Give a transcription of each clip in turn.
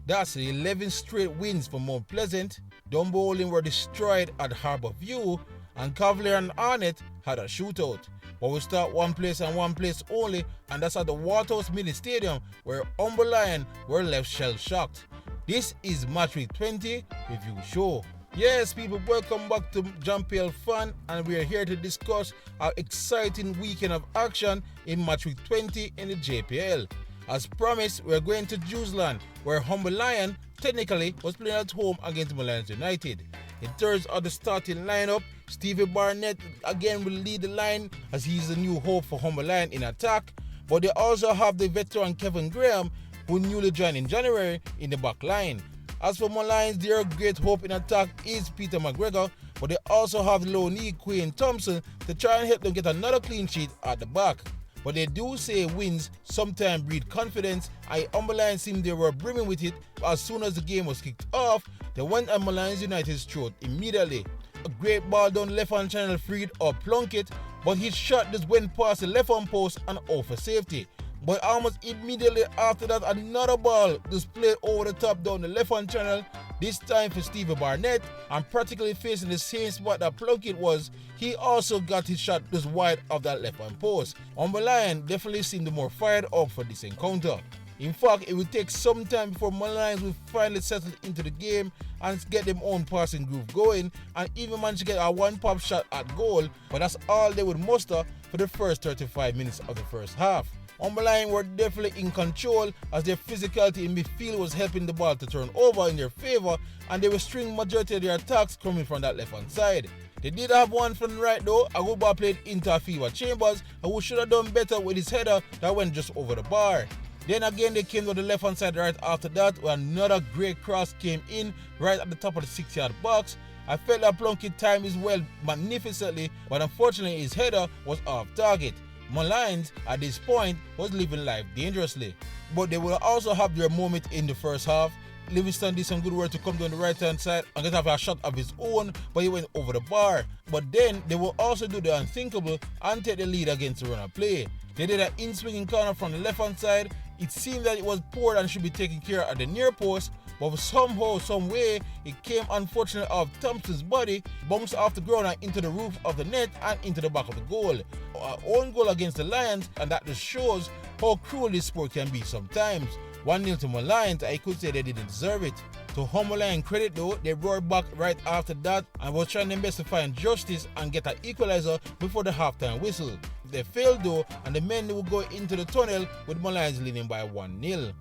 That's 11 straight wins for Mount Pleasant. Dunbeholden were destroyed at Harbour View, and Cavalier and Arnett had a shootout. But we start one place and one place only, and that's at the Waterhouse mini stadium where Lions were left shell-shocked. This is Matchweek 20 review show. Yes, people, welcome back to JPL Fan, and we are here to discuss our exciting weekend of action in Matchweek 20 in the JPL. As promised, we are going to Jewsland, where Lions technically was playing at home against Molynes United. In terms of the starting lineup, Stevie Barnett again will lead the line as he's the new hope for Lions in attack, but they also have the veteran Kevin Graham, who newly joined in January, in the back line. As for Molynes, their great hope in attack is Peter McGregor, but they also have loanee Quinn Thompson to try and help them get another clean sheet at the back. But they do say wins sometimes breed confidence, and Lions seemed they were brimming with it. As soon as the game was kicked off, they went at Molynes United's throat immediately. A great ball down left-hand channel freed up Plunkett, but his shot just went past the left-hand post and out for safety. But almost immediately after that, another ball just played over the top down the left-hand channel, this time for Stevie Barnett, and practically facing the same spot that Plunkett was. He also got his shot just wide of that left-hand post. Lions definitely seemed more fired up for this encounter. In fact, it will take some time before Molynes will finally settle into the game and get them own passing groove going, and even manage to get a one-pop shot at goal, but that's all they would muster for the first 35 minutes of the first half. Lions were definitely in control as their physicality in midfield was helping the ball to turn over in their favour, and they were stringing majority of their attacks coming from that left-hand side. They did have one from the right though. A good ball played into Afiwa Chambers, who should have done better with his header that went just over the bar. Then again they came to the left-hand side right after that, where another great cross came in right at the top of the 6-yard box. I felt that Plunkett timed his well magnificently, but unfortunately his header was off target. Molynes at this point was living life dangerously. But they will also have their moment in the first half. Livingston did some good work to come down the right hand side and get a shot of his own, but he went over the bar. But then they will also do the unthinkable and take the lead against the runner play. They did an in-swinging corner from the left hand side. It seemed that it was poor and should be taken care of at the near post, but somehow, some way, it came unfortunately off Thompson's body, bounced off the ground and into the roof of the net and into the back of the goal. Our own goal against the Lions, and that just shows how cruel this sport can be sometimes. 1-0 to Molynes, I could say they didn't deserve it. To Lions credit though, they roared back right after that and were trying their best to find justice and get an equalizer before the halftime whistle. They failed though, and the men would go into the tunnel with Molynes leading by 1-0.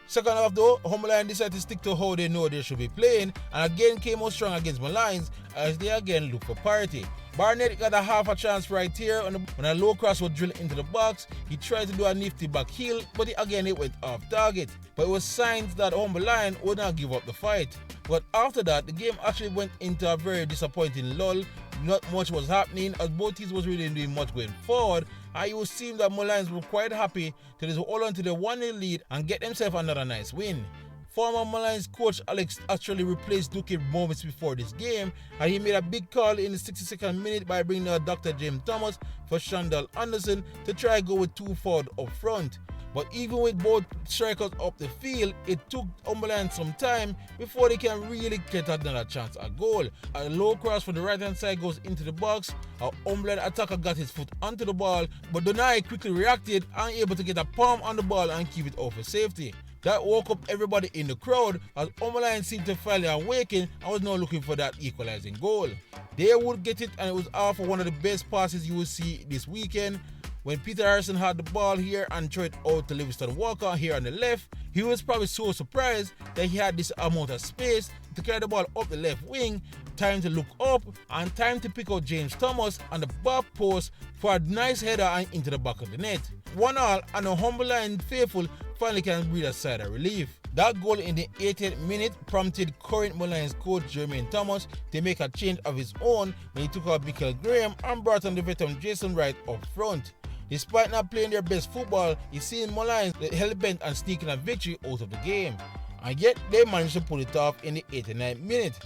Second half though, Lions decided to stick to how they know they should be playing, and again came out strong against Molynes as they again look for parity. Barnett got a half a chance right here when a low cross was drilled into the box. He tried to do a nifty back heel, but it went off target. But it was signs that Lions would not give up the fight. But after that, the game actually went into a very disappointing lull. Not much was happening as both teams was really doing much going forward, and it would seem that Molynes were quite happy to just hold on to the 1-0 lead and get themselves another nice win. Former Molynes coach Alex actually replaced Duque moments before this game, and he made a big call in the 62nd minute by bringing out Dr. James Thomas for Shandal Anderson to try to go with 2 forward up front. But even with both strikers up the field, it took Lions some time before they can really get another chance at goal. A low cross from the right hand side goes into the box. Our Lions attacker got his foot onto the ball, but Donai quickly reacted and able to get a palm on the ball and keep it out for safety. That woke up everybody in the crowd as Lions seemed to finally awaken and was now looking for that equalizing goal. They would get it, and it was all for one of the best passes you will see this weekend. When Peter Harrison had the ball here and threw it out to Livingston Walker here on the left, he was probably so surprised that he had this amount of space to carry the ball up the left wing, time to look up, and time to pick out James Thomas on the back post for a nice header and into the back of the net. 1-1, and the Lions faithful finally can breathe a sigh of relief. That goal in the 80th minute prompted current Molynes coach Jermaine Thomas to make a change of his own when he took out Michael Graham and brought on the veteran Jason Wright up front. Despite not playing their best football, he seen Molynes hell-bent and sneaking a victory out of the game. And yet they managed to pull it off in the 89th minute.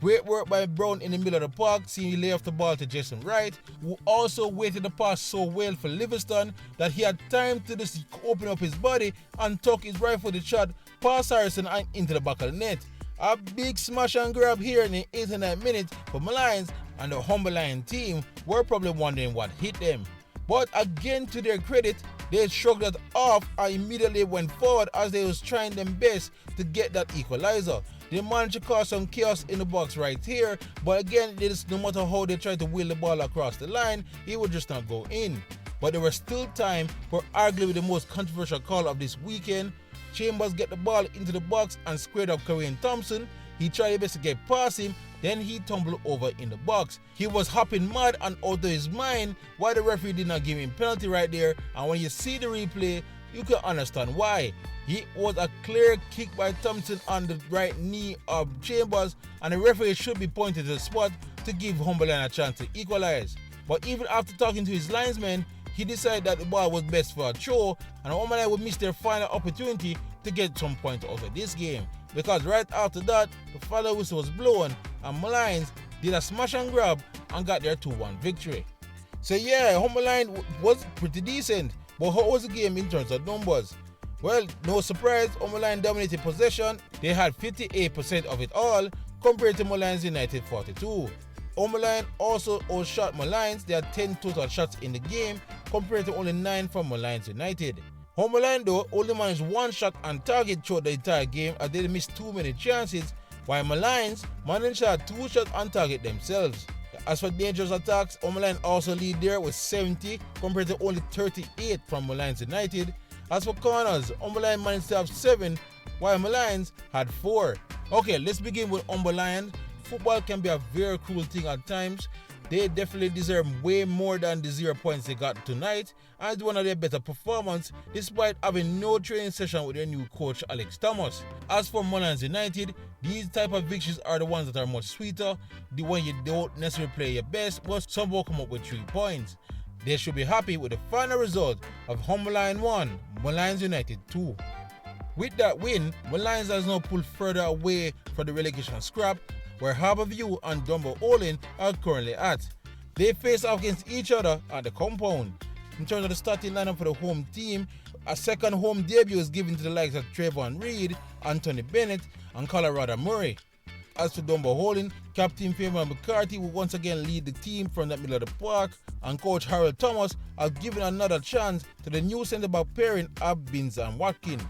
Great work by Brown in the middle of the park, seeing he lay off the ball to Jason Wright, who also weighted the pass so well for Livingston that he had time to just open up his body and tuck his right-footed shot past Harrison and into the back of the net. A big smash and grab here in the 89th minute for Molynes, and the Humberline team were probably wondering what hit them. But again, to their credit, they shrugged it off and immediately went forward as they was trying their best to get that equalizer. They managed to cause some chaos in the box right here, but again, no matter how they tried to wheel the ball across the line, it would just not go in. But there was still time for arguably the most controversial call of this weekend. Chambers get the ball into the box and squared up Kareem Thompson. He tried his best to get past him, then he tumbled over in the box. He was hopping mad and out of his mind why the referee did not give him penalty right there, and when you see the replay, you can understand why. It was a clear kick by Thompson on the right knee of Chambers, and the referee should be pointed to the spot to give Humberline a chance to equalize. But even after talking to his linesman, he decided that the ball was best for a throw, and Humberline would miss their final opportunity to get some points out of this game. Because right after that, the final whistle was blown, and Molynes did a smash and grab and got their 2-1 victory. So yeah, Humberline was pretty decent, but how was the game in terms of numbers? Well, no surprise, Humberline dominated possession. They had 58% of it all, compared to Molynes United 42. Humberline also outshot Molynes. They had 10 total shots in the game, compared to only 9 from Molynes United. Humberline though only managed 1 shot on target throughout the entire game as they missed too many chances, while Molynes managed to have 2 shots on target themselves. As for dangerous attacks, Humberline also lead there with 70 compared to only 38 from Molynes United. As for corners, Humberline managed to have 7 while Molynes had 4. Okay, let's begin with Humberline. Football can be a very cruel thing at times. They definitely deserve way more than the 0 points they got tonight, and it's one of their better performances despite having no training session with their new coach Alex Thomas. As for Molynes United, these type of victories are the ones that are much sweeter, the one you don't necessarily play your best, but somehow come up with 3 points. They should be happy with the final result of Humberline 1, Molynes United 2. With that win, Molynes has now pulled further away from the relegation scrap, where Harbour and Dunbeholden are currently at. They face off against each other at the compound. In terms of the starting lineup for the home team, a second home debut is given to the likes of Trayvon Reed, Anthony Bennett, and Colorado Murray. As for Dunbeholden, Captain Fabian McCarthy will once again lead the team from the middle of the park, and coach Harold Thomas has given another chance to the new centre-back pairing of Binns and Watkins.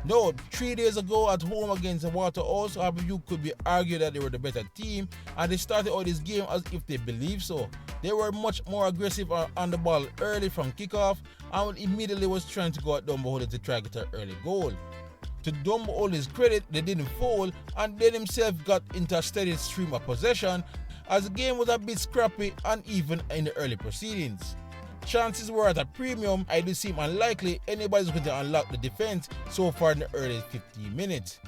No, 3 days ago at home against Waterhouse, Harbour could be argued that they were the better team, and they started out this game as if they believed so. They were much more aggressive on the ball early from kickoff, and immediately was trying to go at Dunbeholden to try to get an early goal. To Dunbeholden's credit, they didn't foul, and they themselves got into a steady stream of possession, as the game was a bit scrappy and even in the early proceedings. Chances were at a premium. I do seem unlikely anybody's going to unlock the defense so far in the early 15 minutes.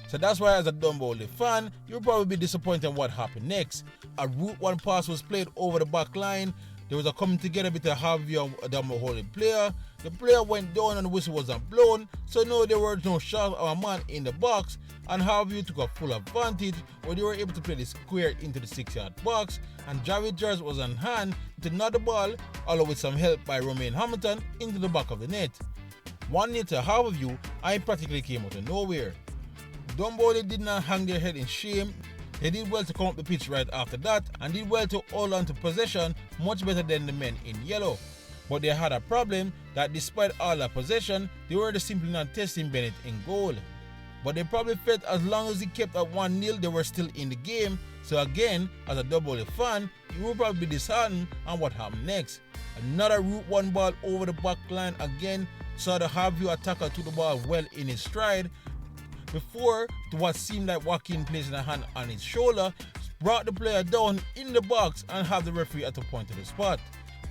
So that's why, as a Dunbeholden fan, you'll probably be disappointed in what happened next. A route 1 pass was played over the back line. There was a coming together between Harvey and a Dunbeholden player. The player went down and the whistle wasn't blown, so no, there were no shots of a man in the box, and Harvey took a full advantage where they were able to play the square into the 6-yard box, and Javid Jars was on hand to nod the ball, along with some help by Romain Hamilton, into the back of the net. 1-0 to Harbour, and it practically came out of nowhere. Dunbeholden did not hang their head in shame. They did well to come up the pitch right after that, and did well to hold on to possession much better than the men in yellow. But they had a problem that despite all that possession, they were simply not testing Bennett in goal. But they probably felt as long as he kept at 1-0, they were still in the game. So again, as a Dunbeholden fan, you will probably be disheartened on what happened next. Another route 1 ball over the back line again, saw the Harvey attacker took the ball well in his stride, before to what seemed like Watkins placing a hand on his shoulder, brought the player down in the box and have the referee at the point of the spot.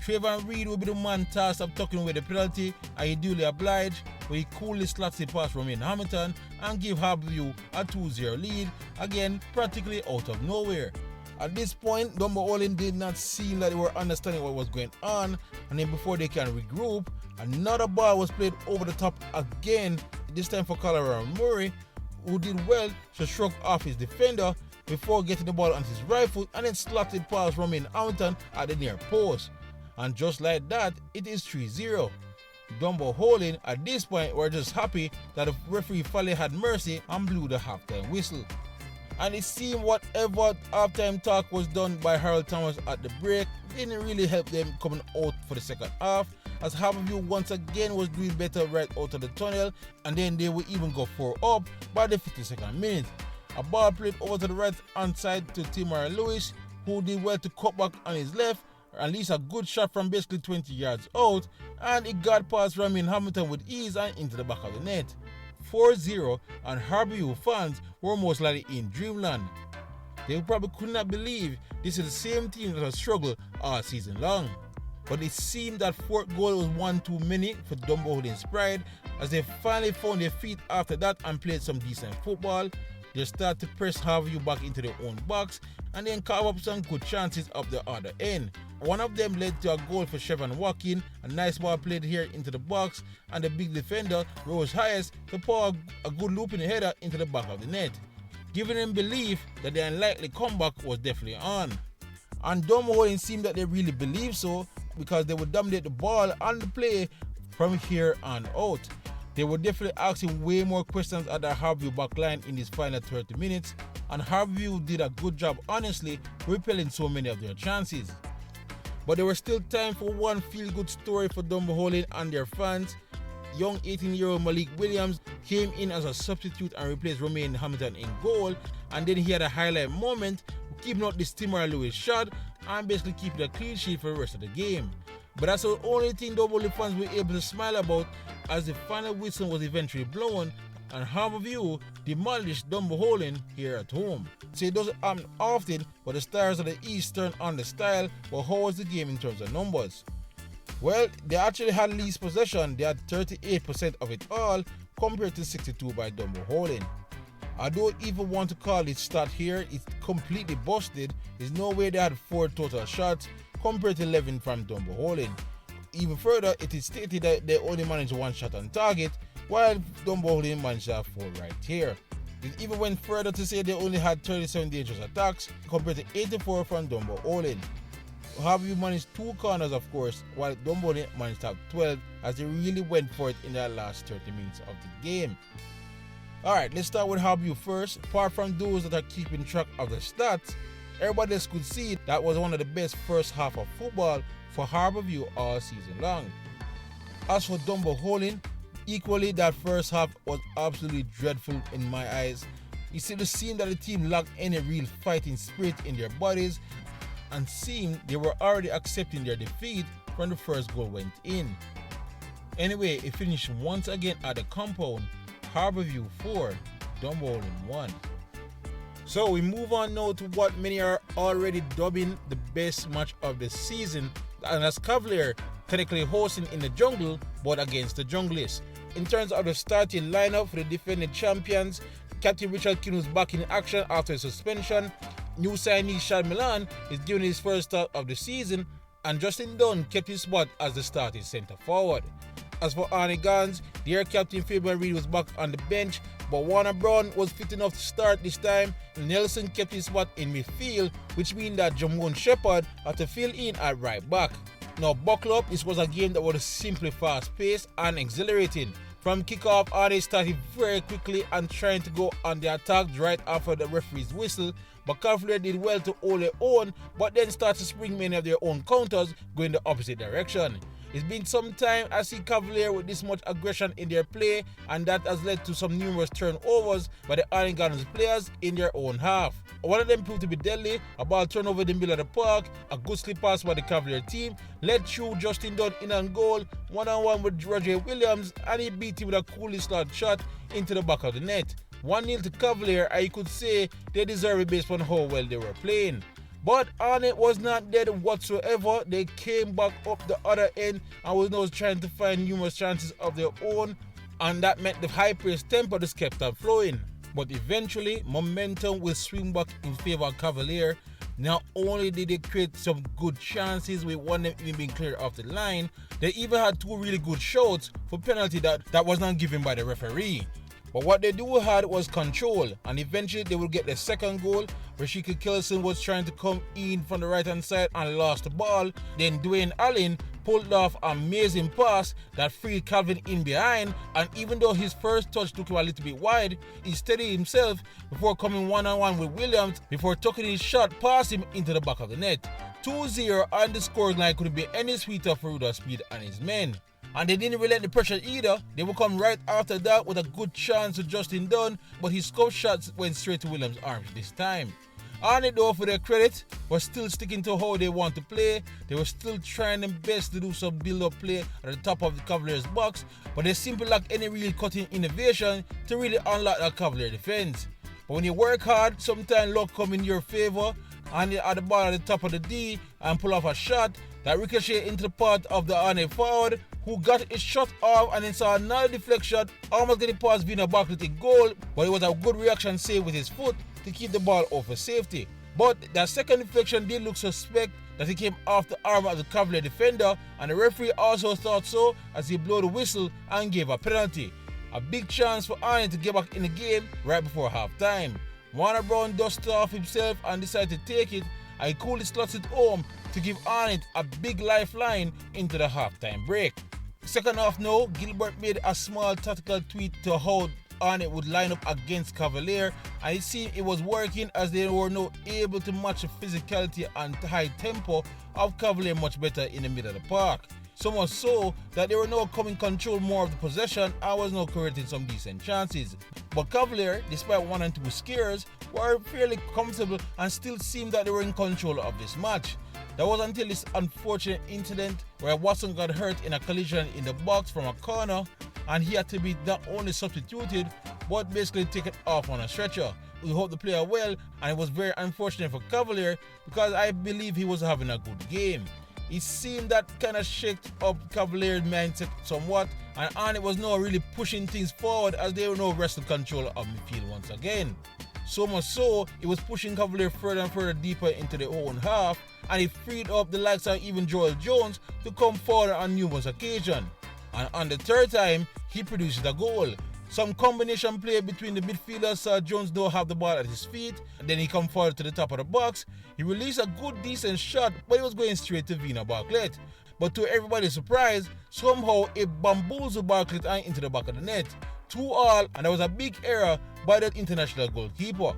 Trayvon Reed will be the man tasked of tucking away the penalty, and he duly obliged, where he coolly slots it past Romain Hamilton and give Harbour a 2-0 lead, again practically out of nowhere. At this point, Dunbeholden did not seem like they were understanding what was going on, and then before they can regroup, another ball was played over the top again, this time for Colorado Murray, who did well to shrug off his defender before getting the ball on his right foot and then slotted past Romain Hamilton at the near post. And just like that, it is 3-0. Dunbeholden at this point were just happy that the referee finally had mercy and blew the halftime whistle. And it seemed whatever halftime talk was done by Harold Thomas at the break didn't really help them coming out for the second half, as Harbour once again was doing better right out of the tunnel, and then they would even go 4 up by the 52nd minute. A ball played over to the right hand side to Timor Lewis, who did well to cut back on his left, at least a good shot from basically 20 yards out, and it got past Ramin Hamilton with ease and into the back of the net. 4-0, and Harbour fans were most likely in dreamland. They probably could not believe this is the same team that has struggled all season long. But it seemed that fourth goal was one too many for Dunbeholden's pride, as they finally found their feet after that and played some decent football. They started to press Harbour back into their own box and then carve up some good chances up the other end. One of them led to a goal for Chevron Walking, a nice ball played here into the box, and the big defender Rose Hayes to pour a good looping header into the back of the net, giving them belief that the unlikely comeback was definitely on. And Dunbeholden seemed that they really believed so, because they would dominate the ball and the play from here on out. They were definitely asking way more questions at the Harbour back line in these final 30 minutes, and Harbour did a good job honestly repelling so many of their chances. But there was still time for one feel-good story for Dunbeholden and their fans. Young 18-year-old Malik Williams came in as a substitute and replaced Romain Hamilton in goal, and then he had a highlight moment, keeping out this Timor Lewis shot and basically keeping a clean sheet for the rest of the game. But that's the only thing Dunbeholden fans were able to smile about, as the final whistle was eventually blown and Harbour demolished Dunbeholden here at home. So it doesn't happen often, but the Stars of the East turned on the style. But how was the game in terms of numbers? Well, they actually had least possession. They had 38% of it all compared to 62 by Dunbeholden. I don't even want to call it stat here, it's completely busted. There's no way they had 4 total shots compared to 11 from Dunbeholden. Even further, it is stated that they only managed 1 shot on target, while Dunbeholden managed to have 4 right here. It even went further to say they only had 37 dangerous attacks compared to 84 from Dunbeholden. Harbour managed 2 corners, of course, while Dunbeholden managed to have 12, as they really went for it in their last 30 minutes of the game. Alright, let's start with Harbour first. Apart from those that are keeping track of the stats, everybody else could see that was one of the best first half of football for Harbour all season long. As for Dunbeholden, equally that first half was absolutely dreadful in my eyes. It seemed that the team lacked any real fighting spirit in their bodies, and seemed they were already accepting their defeat when the first goal went in. Anyway, it finished once again at the compound, Harbour 4, Dunbeholden 1. So we move on now to what many are already dubbing the best match of the season, and that's Cavalier technically hosting in the jungle but against the junglists. In terms of the starting lineup for the defending champions, Captain Richard King was back in action after his suspension. New signee Shad Milan is given his first start of the season, and Justin Dunn kept his spot as the starting centre forward. As for Arnett, their captain Fabian Reid was back on the bench, but Warner Brown was fit enough to start this time. Nelson kept his spot in midfield, which means that Jamon Shepherd had to fill in at right back. Now, buckle up, this was a game that was simply fast-paced and exhilarating. From kickoff, Arnett started very quickly and trying to go on the attack right after the referee's whistle, but Cavalier did well to hold their own, but then started to spring many of their own counters going the opposite direction. It's been some time I see Cavalier with this much aggression in their play, and that has led to some numerous turnovers by the Iron Gardens players in their own half. One of them proved to be deadly, a ball turnover in the middle of the park, a good slip pass by the Cavalier team, led through Justin Dunn in on goal, one-on-one with Roger Williams, and he beat him with a coolly slot shot into the back of the net. 1-0 to Cavalier, and you could say they deserve it based on how well they were playing. But Arnett was not dead whatsoever. They came back up the other end and was now trying to find numerous chances of their own, and that meant the high-paced tempo just kept on flowing. But eventually, momentum will swing back in favour of Cavalier. Not only did they create some good chances with one of them even being cleared off the line, they even had 2 really good shots for penalty that was not given by the referee. But what they do had was control, and eventually they will get their second goal. Rashika Kelson was trying to come in from the right hand side and lost the ball. Then Dwayne Allen pulled off an amazing pass that freed Calvin in behind, and even though his first touch took him a little bit wide, he steadied himself before coming one-on-one with Williams before tucking his shot past him into the back of the net. 2-0, and the scoring line couldn't be any sweeter for Rudolph Speed and his men. And they didn't relent the pressure either. They would come right after that with a good chance to Justin Dunn, but his scope shots went straight to Williams' arms this time. Arnett, though, for their credit, was still sticking to how they want to play. They were still trying their best to do some build-up play at the top of the Cavaliers' box, but they simply lacked any real cutting innovation to really unlock that Cavalier defense. But when you work hard, sometimes luck comes in your favor, and they had the ball at the top of the D and pull off a shot that ricocheted into the path of the Arnett forward, who got his shot off and then saw another deflection, almost getting past Vina Barkley in goal, but it was a good reaction save with his foot to keep the ball off for safety. But that second deflection did look suspect, that it came off the arm of the Cavalier defender, and the referee also thought so as he blew the whistle and gave a penalty. A big chance for Arnett to get back in the game right before half-time. Warner Brown dusted off himself and decided to take it, and he coolly slots it home to give Arnett a big lifeline into the half-time break. Second half now, Gilbert made a small tactical tweak to how Arnett would line up against Cavalier, and it seemed it was working as they were now able to match the physicality and high tempo of Cavalier much better in the middle of the park. So much so that they were now coming control more of the possession and was now creating some decent chances. But Cavalier, despite 1 and 2 scares, were fairly comfortable and still seemed that they were in control of this match. That was until this unfortunate incident where Watson got hurt in a collision in the box from a corner, and he had to be not only substituted but basically taken off on a stretcher. We hope the player well, and it was very unfortunate for Cavalier because I believe he was having a good game. It seemed that kind of shaked up Cavalier's mindset somewhat, and Arnett was now really pushing things forward as they were now wrestle control of midfield once again. So much so, it was pushing Cavalier further and further deeper into their own half, and it freed up the likes of even Joel Jones to come forward on numerous occasions. And on the third time, he produces a goal. Some combination play between the midfielders saw Jones now have the ball at his feet, and then he come forward to the top of the box. He released a good decent shot, but it was going straight to Vina Barkley. But to everybody's surprise, somehow it bamboozled Barkley and into the back of the net. 2-2, and there was a big error by the international goalkeeper.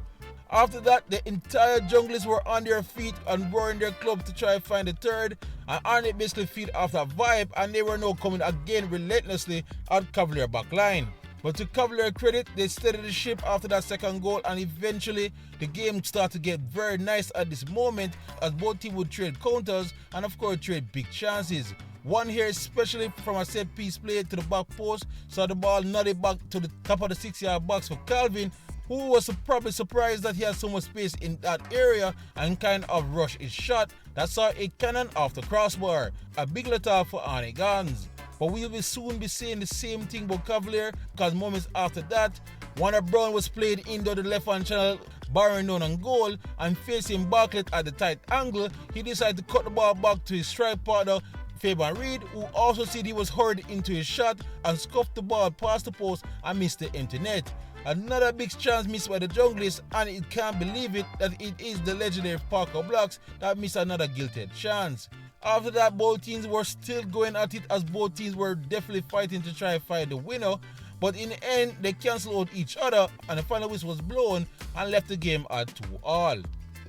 After that, the entire junglers were on their feet and roaring their club to try to find the third, and Arnett basically feed off that vibe, and they were now coming again relentlessly at Cavalier backline. But to Cavalier credit, they steadied the ship after that second goal, and eventually the game started to get very nice at this moment as both teams would trade counters and of course trade big chances. One here especially from a set piece play to the back post, saw the ball nodded back to the top of the 6-yard box for Calvin, who was probably surprised that he had so much space in that area and kind of rushed his shot that saw a cannon off the crossbar. A big letter for Arnett Gans. But we will soon be saying the same thing about Cavalier, because moments after that, Warner Brown was played into the left-hand channel, barring down on goal, and facing Barkley at the tight angle. He decided to cut the ball back to his strike partner, Fabian Reed, who also said he was hurried into his shot and scuffed the ball past the post and missed the empty net. Another big chance missed by the Junglers, and it can't believe it that it is the legendary Parker Blocks that missed another guilty chance. After that, both teams were still going at it as both teams were definitely fighting to try and find the winner, but in the end they cancelled out each other and the final whistle was blown and left the game at 2-2.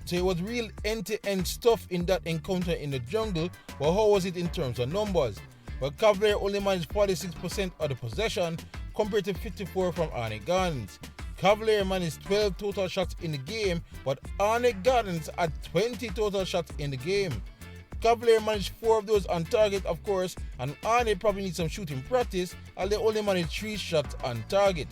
So it was real end-to-end stuff in that encounter in the jungle, but how was it in terms of numbers? Well, Cavalier only managed 46% of the possession compared to 54% from Arnett Gardens. Cavalier managed 12 total shots in the game, but Arnett Gardens had 20 total shots in the game. Cavalier managed 4 of those on target, of course, and Arnett probably needs some shooting practice as they only managed 3 shots on target.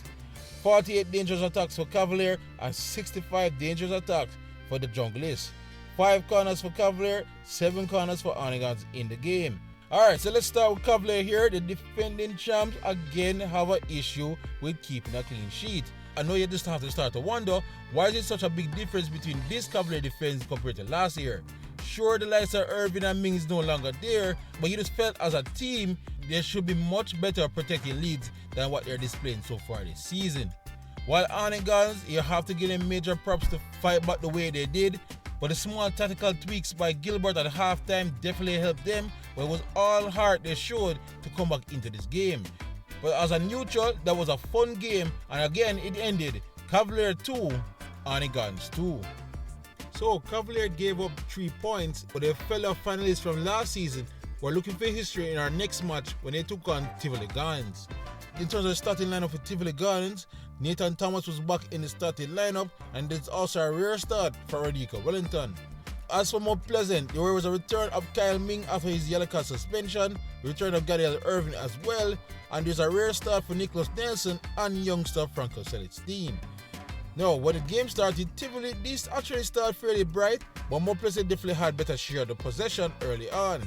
48 dangerous attacks for Cavalier and 65 dangerous attacks for the Junglers. 5 corners for Cavalier, 7 corners for Arnett in the game. Alright, so let's start with Cavalier here. The defending champs again have an issue with keeping a clean sheet. I know you just have to start to wonder, why is it such a big difference between this Cavalier defense compared to last year? Sure, the likes of Irving and Mings no longer there, but you just felt as a team they should be much better protecting leads than what they're displaying so far this season. While Arnett Gardens, you have to give them major props to fight back the way they did, but the small tactical tweaks by Gilbert at halftime definitely helped them but it was all heart they showed to come back into this game. But as a neutral, that was a fun game, and again it ended Cavalier 2, Arnett 2. So Cavalier gave up 3 points, but their fellow finalists from last season were looking for history in our next match when they took on Tivoli Gardens. In terms of the starting lineup for Tivoli Gardens, Nathan Thomas was back in the starting lineup, and there's also a rare start for Radica Wellington. As for Mount Pleasant, there was a return of Kyle Ming after his yellow card suspension, return of Gadiel Irving as well, and there's a rare start for Nicholas Nelson and youngster Franco Celestine. Now, when the game started, Tivoli this actually started fairly bright, but Mount Pleasant definitely had better share of the possession early on.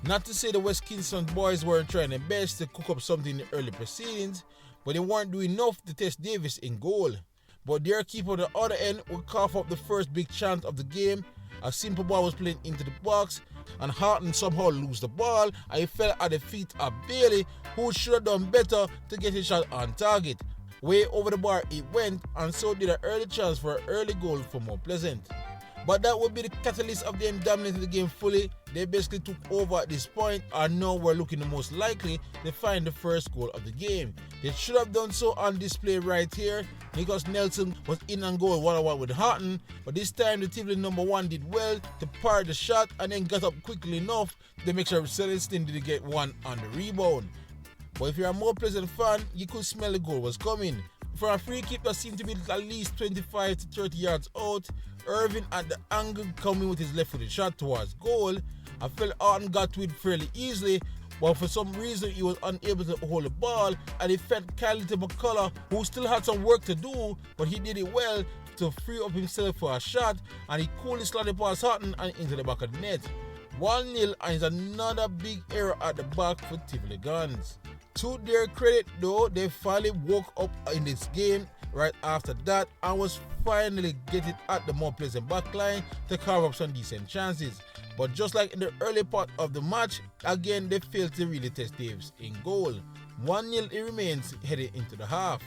Not to say the West Kingston boys weren't trying their best to cook up something in the early proceedings, but they weren't doing enough to test Davis in goal. But their keeper on the other end would cough up the first big chance of the game. A simple ball was played into the box, and Harton somehow lose the ball, and he fell at the feet of Bailey, who should have done better to get his shot on target. Way over the bar it went, and so did an early chance for an early goal for Mount Pleasant. But that would be the catalyst of them dominating the game fully. They basically took over at this point, and now were looking the most likely to find the first goal of the game. They should have done so on display right here. Nicholas Nelson was in and goal 1-on-1 with Harton, but this time the Tivoli number 1 did well to par the shot and then got up quickly enough to make sure Celestine did get one on the rebound. But if you're a Mount Pleasant fan, you could smell the goal was coming. For a free kick that seemed to be at least 25 to 30 yards out, Irving at the angle coming with his left-footed shot towards goal. I felt Arnett got to it fairly easily, but for some reason he was unable to hold the ball, and it fed Kyle McCullough, who still had some work to do, but he did it well to free up himself for a shot, and he coolly slotted past Harton and into the back of the net. 1-0, and it's another big error at the back for Tivoli Gardens. To their credit though, they finally woke up in this game right after that and was finally getting at the Mount Pleasant backline to carve up some decent chances. But just like in the early part of the match, again they failed to really test Davis in goal. 1-0 it remains heading into the half.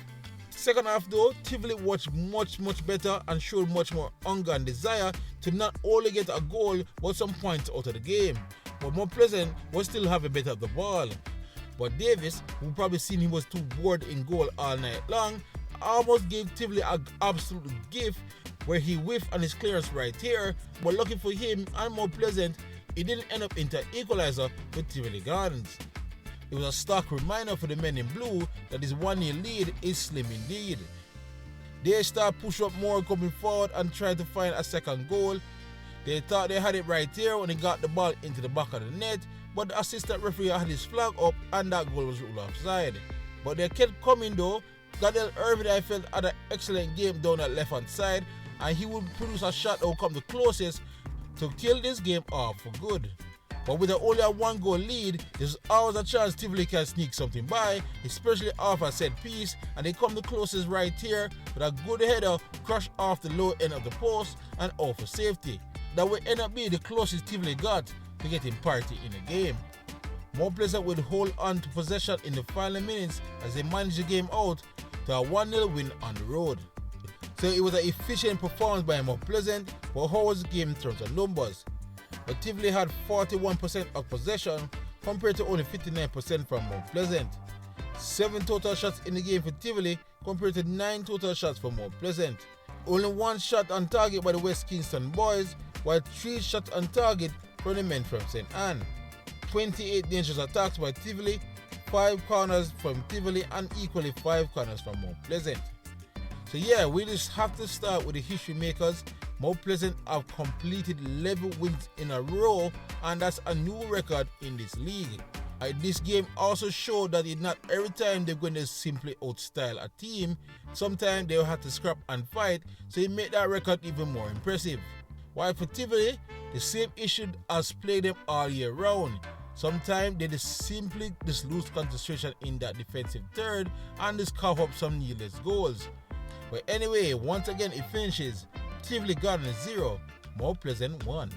Second half though, Tivoli watched much better and showed much more hunger and desire to not only get a goal but some points out of the game. But Mount Pleasant was still having better of the ball. But Davis, who probably seen he was too bored in goal all night long, almost gave Tivoli an absolute gift where he whiffed on his clearance right here, but lucky for him and Mount Pleasant, it didn't end up into equalizer for Tivoli Gardens. It was a stark reminder for the men in blue that this 1-0 lead is slim indeed. They start push up more coming forward and try to find a second goal. They thought they had it right here when they got the ball into the back of the net, but the assistant referee had his flag up and that goal was ruled offside. But they kept coming though. Gadiel Irving, I felt, had an excellent game down that left hand side, and he would produce a shot that would come the closest to kill this game off for good. But with only a 1-goal lead, there's always a chance Tivoli can sneak something by, especially off a set piece, and they come the closest right here with a good header crushed off the low end of the post and out for safety. That would end up being the closest Tivoli got to getting parity in the game. Mount Pleasant would hold on to possession in the final minutes as they managed the game out to a 1-0 win on the road. So it was an efficient performance by Mount Pleasant, but how was the game in terms of numbers? But Tivoli had 41% of possession compared to only 59% from Mount Pleasant. 7 total shots in the game for Tivoli compared to 9 total shots for Mount Pleasant. Only 1 shot on target by the West Kingston boys, while 3 shots on target from the men from St. Anne. 28 dangerous attacks by Tivoli, 5 corners from Tivoli, and equally 5 corners from Mount Pleasant. So yeah, we just have to start with the history makers. Mount Pleasant have completed 11 wins in a row, and that's a new record in this league. This game also showed that it's not every time they're going to simply outstyle a team. Sometimes they'll have to scrap and fight, so it made that record even more impressive. While for Tivoli, the same issue has plagued them all year round. Sometimes they simply lose concentration in that defensive third and just cough up some needless goals. But anyway, once again it finishes Tivoli Gardens 0, Mount Pleasant 1.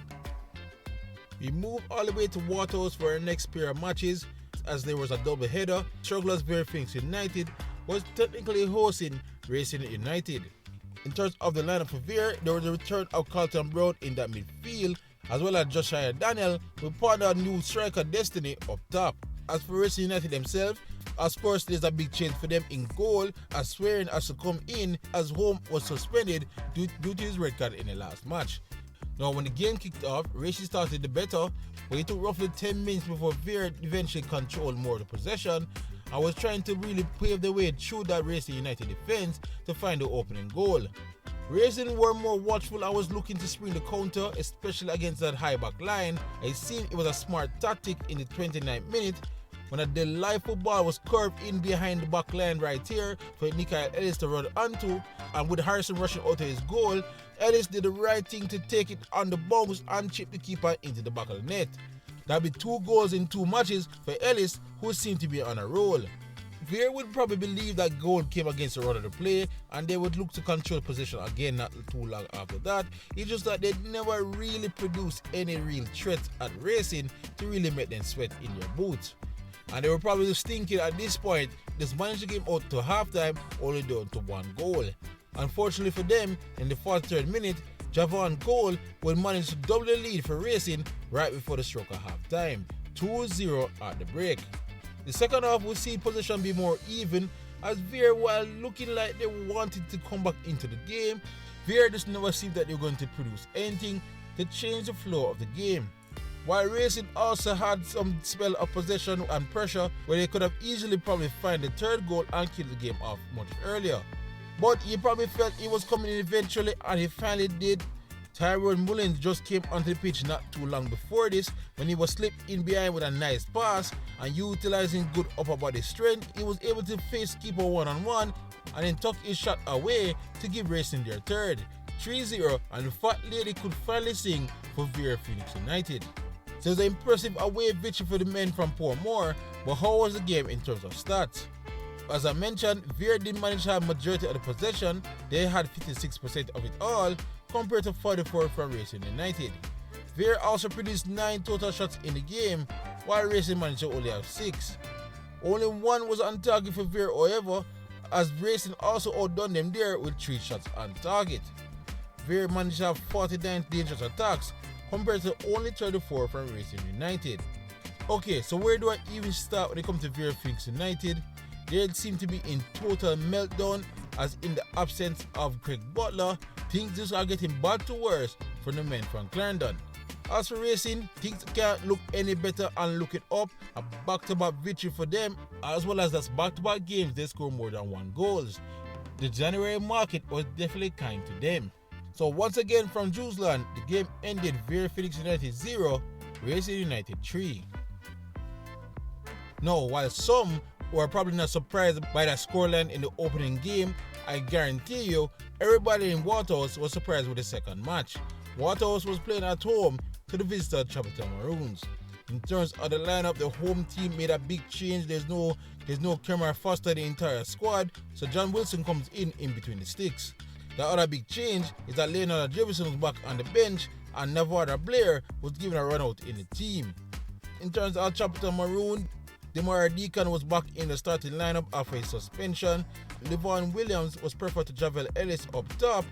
We move all the way to Waterhouse for our next pair of matches, as there was a double header. Strugglers Vere United was technically hosting Racing United. In terms of the lineup for Vere, there was a return of Carlton Brown in that midfield, as well as Josiah Daniel, will partner new striker Destiny up top. As for Racing United themselves, of course there's a big change for them in goal, as Swearing has to come in as Home was suspended due to his red card in the last match. Now when the game kicked off, Racing started the better, but it took roughly 10 minutes before Vere eventually controlled more of the possession and was trying to really pave the way through that Racing United defense to find the opening goal. Racing were more watchful and was looking to spring the counter, especially against that high back line. It seemed it was a smart tactic in the 29th minute when a delightful ball was curved in behind the back line right here for Nikhil Ellis to run onto, and with Harrison rushing out to his goal, Ellis did the right thing to take it on the bounce and chip the keeper into the back of the net. That'd be 2 goals in 2 matches for Ellis, who seemed to be on a roll. Vere would probably believe that goal came against the run of the play and they would look to control possession again not too long after that. It's just that they never really produced any real threat at Racing to really make them sweat in their boots. And they were probably just thinking at this point, this managed the game out to halftime only down to 1 goal. Unfortunately for them, in the 43rd minute, Javon Cole would manage to double the lead for Racing right before the stroke of halftime, 2-0 at the break. The second half would see possession be more even, as Vere, while looking like they wanted to come back into the game, Vere just never seemed that they were going to produce anything to change the flow of the game. While Racing also had some spell of possession and pressure where they could have easily probably find the 3rd goal and kill the game off much earlier. But he probably felt it was coming in eventually, and he finally did. Tyrone Molynes just came onto the pitch not too long before this when he was slipped in behind with a nice pass, and utilizing good upper body strength, he was able to face keeper one-on-one and then tuck his shot away to give Racing their 3rd, 3-0, and the fat lady could finally sing for Vere Phoenix United. So it was an impressive away victory for the men from Portmore, but how was the game in terms of stats? As I mentioned, Vere didn't manage to have majority of the possession. They had 56% of it all, compared to 44 from Racing United. Vere also produced 9 total shots in the game, while Racing managed to only have 6. Only 1 was on target for Vere, however, as Racing also outdone them there with 3 shots on target. Vere managed to have 49 dangerous attacks, compared to only 34 from Racing United. Okay, so where do I even start when it comes to Vere Phoenix United? They seem to be in total meltdown, as in the absence of Craig Butler, things just are getting bad to worse for the men from Clarendon. As for Racing, things can't look any better and look it up. A back-to-back victory for them, as well as that's back-to-back games they score more than 1 goals. The January market was definitely kind to them. So once again from Jerusalem, the game ended Vere Phoenix United 0, Racing United 3. Now, while some were probably not surprised by that scoreline in the opening game, I guarantee you, everybody in Waterhouse was surprised with the second match. Waterhouse was playing at home to the visitor Chapelton Maroons. In terms of the lineup, the home team made a big change. There's no Cameron Foster in the entire squad, so John Wilson comes in between the sticks. The other big change is that Leonard Jefferson was back on the bench and Nevada Blair was given a run out in the team. In terms of Chapelton Maroon, Demar Deacon was back in the starting lineup after his suspension. Levon Williams was preferred to Javel Ellis up top,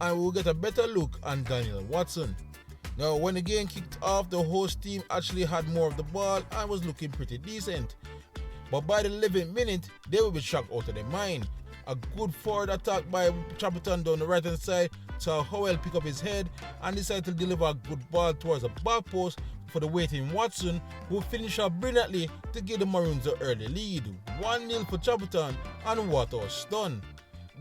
and we'll get a better look on Daniel Watson. Now, when the game kicked off, the host team actually had more of the ball and was looking pretty decent. But by the 11th minute, they will be shocked out of their mind. A good forward attack by Chapelton down the right hand side saw Howell pick up his head and decided to deliver a good ball towards the back post for the waiting Watson, who finished up brilliantly to give the Maroons the early lead. 1-0 for Chapelton and Waterhouse stunned.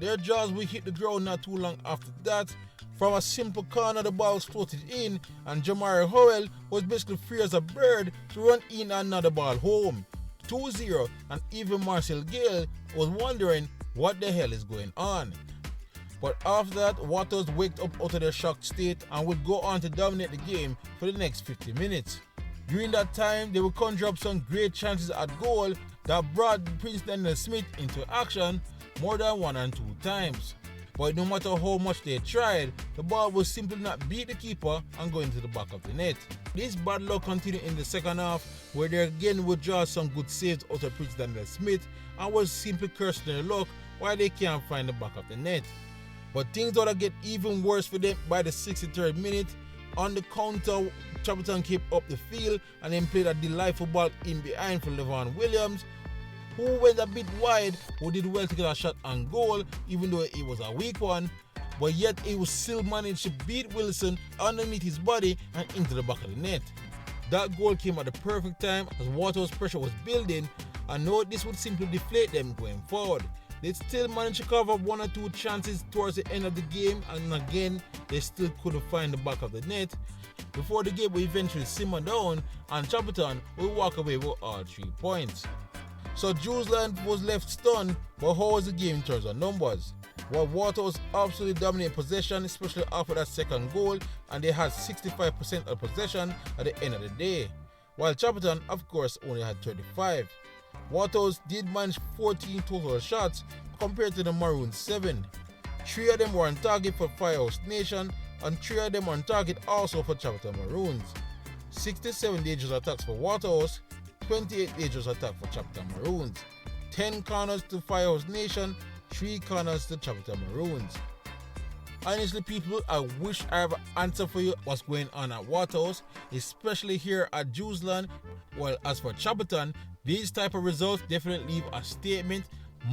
Their jaws will hit the ground not too long after that. From a simple corner, the ball was floated in and Jamari Howell was basically free as a bird to run in another ball home. 2-0, and even Marcel Gale was wondering what the hell is going on. But after that, Waterhouse waked up out of their shocked state and would go on to dominate the game for the next 50 minutes. During that time, they would conjure up some great chances at goal that brought Prince Daniel Smith into action more than 1 and 2 times. But no matter how much they tried, the ball would simply not beat the keeper and go into the back of the net. This bad luck continued in the second half, where they again would draw some good saves out of Prince Daniel Smith and was simply cursing their luck while they can't find the back of the net. But things ought to get even worse for them by the 63rd minute, On the counter, Chapelton came up the field and then played a delightful ball in behind for Levon Williams, who went a bit wide, who did well to get a shot on goal, even though it was a weak one. But yet he was still managed to beat Wilson underneath his body and into the back of the net. That goal came at the perfect time as Waterhouse pressure was building, and know this would simply deflate them going forward. They still managed to cover one or two chances towards the end of the game, and again they still couldn't find the back of the net before the game would eventually simmer down and Chapelton would walk away with all 3 points. So Jerusalem was left stunned, but how was the game in terms of numbers? Well, Waterhouse absolutely dominated possession, especially after that second goal, and they had 65% of possession at the end of the day, while Chapelton, of course, only had 35. Waterhouse did manage 14 total shots compared to the Maroons 7. 3 of them were on target for Firehouse Nation, and 3 of them on target also for Chapelton Maroons. 67 dangerous attacks for Waterhouse, 28 dangerous attacks for Chapelton Maroons. 10 corners to Firehouse Nation, 3 corners to Chapelton Maroons. Honestly, people, I wish I have an answer for you what's going on at Waterhouse, especially here at Jerusalem. Well, as for Chapelton, these type of results definitely leave a statement.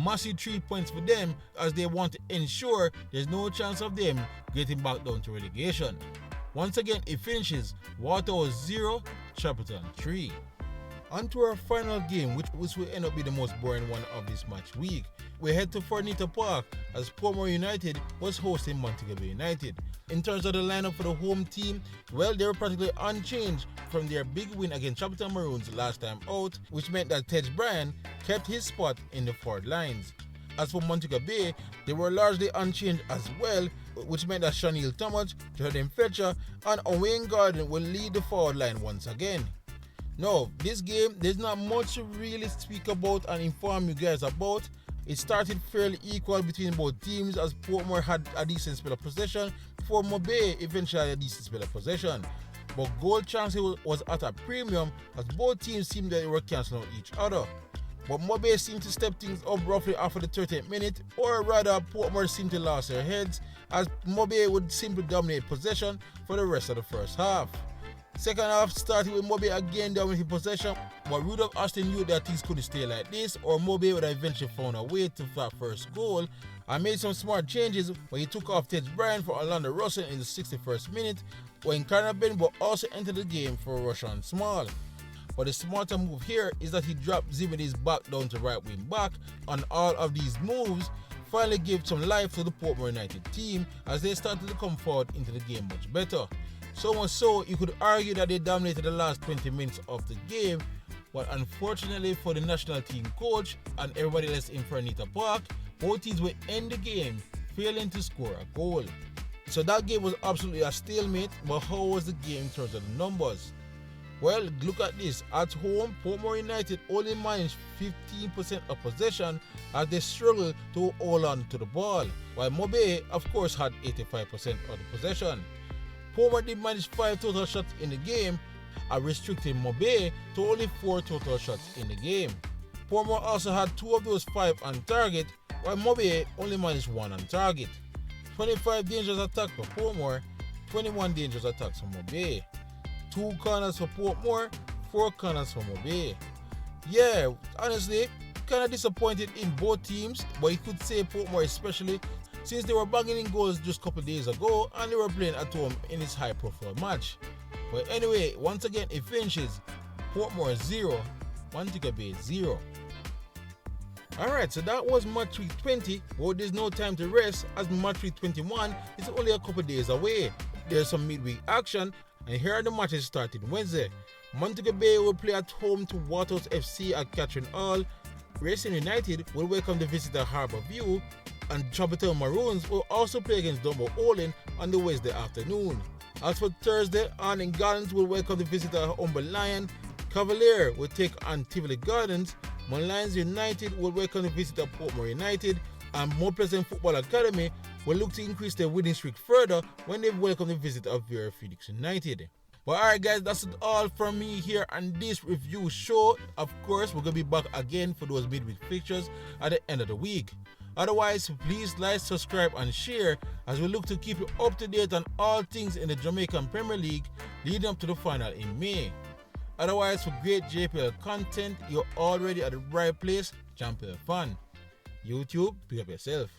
Massive 3 points for them, as they want to ensure there's no chance of them getting back down to relegation. Once again, it finishes Waterhouse 0, Chapelton 3. On to our final game, which will end up being the most boring one of this match week. We head to Fornita Park as Portmore United was hosting Montego Bay United. In terms of the lineup for the home team, well, they were practically unchanged from their big win against Chapelton Maroons last time out, which meant that Tej Bryan kept his spot in the forward lines. As for Montego Bay, they were largely unchanged as well, which meant that Shaniel Thomas, Jordan Fletcher, and Owain Gordon will lead the forward line once again. Now, this game, there's not much to really speak about and inform you guys about. It started fairly equal between both teams as Portmore had a decent spell of possession before Mobe eventually had a decent spell of possession. But goal chance was at a premium as both teams seemed that they were cancelling out each other. But Mobe seemed to step things up roughly after the 30th minute, or rather Portmore seemed to lose their heads as Mobe would simply dominate possession for the rest of the first half. Second half started with Mobe again dominating possession, but Rudolph Austin knew that things couldn't stay like this, or Mobe would have eventually found a way to that first goal and made some smart changes when he took off Tej Bryan for Orlando Russell in the 61st minute, when Conor Benbow also entered the game for Russian Small. But the smarter move here is that he dropped Zimmedy's back down to right wing back, and all of these moves finally gave some life to the Portmore United team as they started to come forward into the game much better. So much so, you could argue that they dominated the last 20 minutes of the game, but unfortunately for the national team coach and everybody else in Fornita Park, both teams would end the game failing to score a goal. So that game was absolutely a stalemate, but how was the game in terms of the numbers? Well, look at this. At home, Portmore United only managed 15% of possession as they struggled to hold on to the ball, while Mobe, of course, had 85% of the possession. Portmore did manage 5 total shots in the game, restricting Mobe to only 4 total shots in the game. Portmore also had 2 of those 5 on target, while Mobe only managed 1 on target. 25 dangerous attacks for Portmore, 21 dangerous attacks for Mobe. 2 corners for Portmore, 4 corners for Mobe. Yeah, honestly, kind of disappointed in both teams, but you could say Portmore especially, since they were banging in goals just a couple days ago and they were playing at home in this high profile match. But anyway, once again it finishes Portmore 0, Montego Bay 0. Alright, so that was match week 20, but there's no time to rest as match week 21 is only a couple days away. There's some midweek action, and here are the matches starting Wednesday. Montego Bay will play at home to Waterhouse FC at Catherine Hall. Racing United will welcome the visitor Harbour View, and Chapelton Maroons will also play against Dunbeholden on the Wednesday afternoon. As for Thursday, Arnett Gardens will welcome the visitor Humber Lion. Cavalier will take on Tivoli Gardens. Molynes United will welcome the visitor Portmore United, and Mount Pleasant Football Academy will look to increase their winning streak further when they welcome the visitor of Vere United. But alright guys, that's all from me here on this review show. Of course, we're going to be back again for those midweek fixtures at the end of the week. Otherwise, please like, subscribe and share as we look to keep you up to date on all things in the Jamaican Premier League leading up to the final in May. Otherwise, for great JPL content, you're already at the right place, Champion Fan. YouTube, pick up yourself.